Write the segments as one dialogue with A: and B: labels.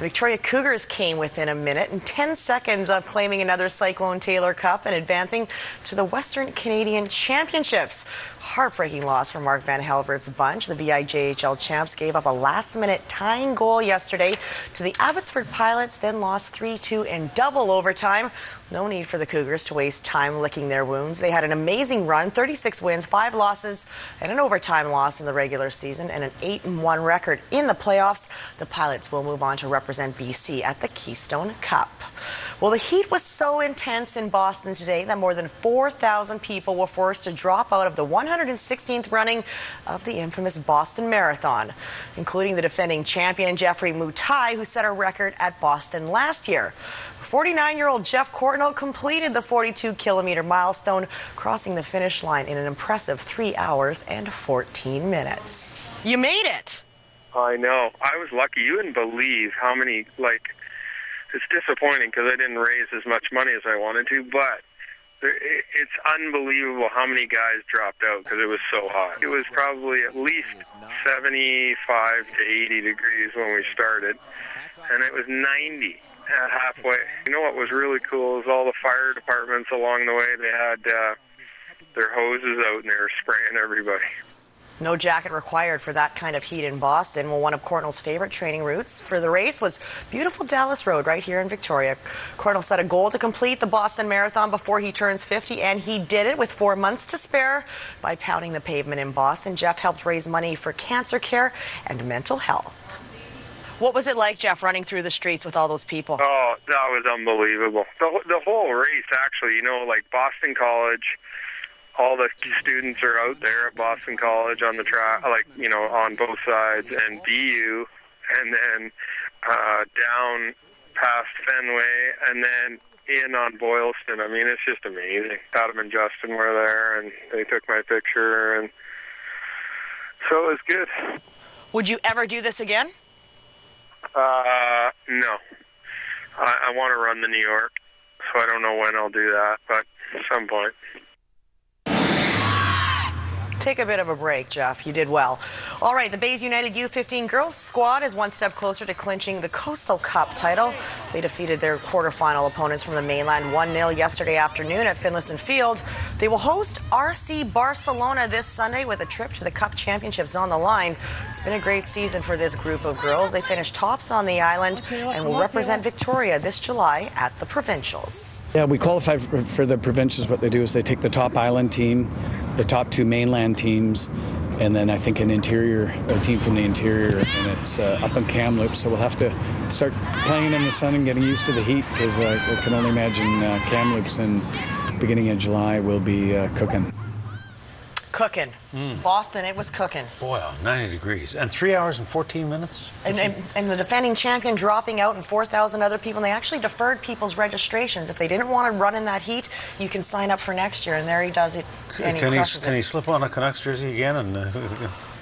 A: Victoria Cougars came within a minute and 10 seconds of claiming another Cyclone Taylor Cup and advancing to the Western Canadian Championships. Heartbreaking loss for Mark Van Helvert's bunch. The VIJHL champs gave up a last-minute tying goal yesterday to the Abbotsford Pilots, then lost 3-2 in double overtime. No need for the Cougars to waste time licking their wounds. They had an amazing run, 36 wins, 5 losses, and an overtime loss in the regular season, and an 8-1 record in the playoffs. The Pilots will move on to represent BC at the Keystone Cup. Well, the heat was so intense in Boston today that more than 4,000 people were forced to drop out of the 116th running of the infamous Boston Marathon, including the defending champion Jeffrey Mutai, who set a record at Boston last year. 49-year-old Jeff Courtnall completed the 42-kilometer milestone, crossing the finish line in an impressive 3 hours and 14 minutes. You made it!
B: I know. I was lucky. You wouldn't believe how many, it's disappointing because I didn't raise as much money as I wanted to, but it's unbelievable how many guys dropped out because it was so hot. It was probably at least 75 to 80 degrees when we started, and it was 90 halfway. You know what was really cool is all the fire departments along the way, they had their hoses out and they were spraying everybody.
A: No jacket required for that kind of heat in Boston. Well, one of Courtnall's favorite training routes for the race was beautiful Dallas Road right here in Victoria. Courtnall set a goal to complete the Boston Marathon before he turns 50, and he did it with 4 months to spare by pounding the pavement in Boston. Jeff helped raise money for cancer care and mental health. What was it like, Jeff, running through the streets with all those people?
B: Oh, that was unbelievable. The whole race, actually, Boston College, all the students are out there at Boston College on the track, on both sides, and BU, and then down past Fenway, and then in on Boylston. I mean, it's just amazing. Adam and Justin were there, and they took my picture, and so it was good.
A: Would you ever do this again?
B: No. I want to run the New York, so I don't know when I'll do that, but at some point.
A: Take a bit of a break, Jeff. You did well. All right, the Bays United U15 girls squad is one step closer to clinching the Coastal Cup title. They defeated their quarterfinal opponents from the mainland 1-0 yesterday afternoon at Finlayson Field. They will host RC Barcelona this Sunday with a trip to the Cup Championships on the line. It's been a great season for this group of girls. They finished tops on the island and will represent Victoria this July at the Provincials.
C: Yeah, we qualify for the Provincials. What they do is they take the top island team, the top 2 mainland teams, and then I think a team from the interior, and it's up in Kamloops, so we'll have to start playing in the sun and getting used to the heat, because I can only imagine Kamloops in beginning of July will be cooking.
A: Cooking. Boston, it was cooking.
D: Boy, 90 degrees. And 3 hours and 14 minutes?
A: And the defending champion dropping out and 4,000 other people. And they actually deferred people's registrations. If they didn't want to run in that heat, you can sign up for next year. And there he does it. And
D: can he slip on a Canucks jersey again and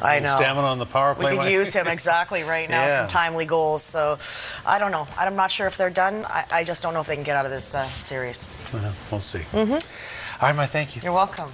A: I know.
D: Stamina on the power play?
A: We could use him exactly right now.
D: Yeah.
A: Some timely goals. So I don't know. I'm not sure if they're done. I just don't know if they can get out of this series.
D: We'll see. All right, my thank you.
A: You're welcome.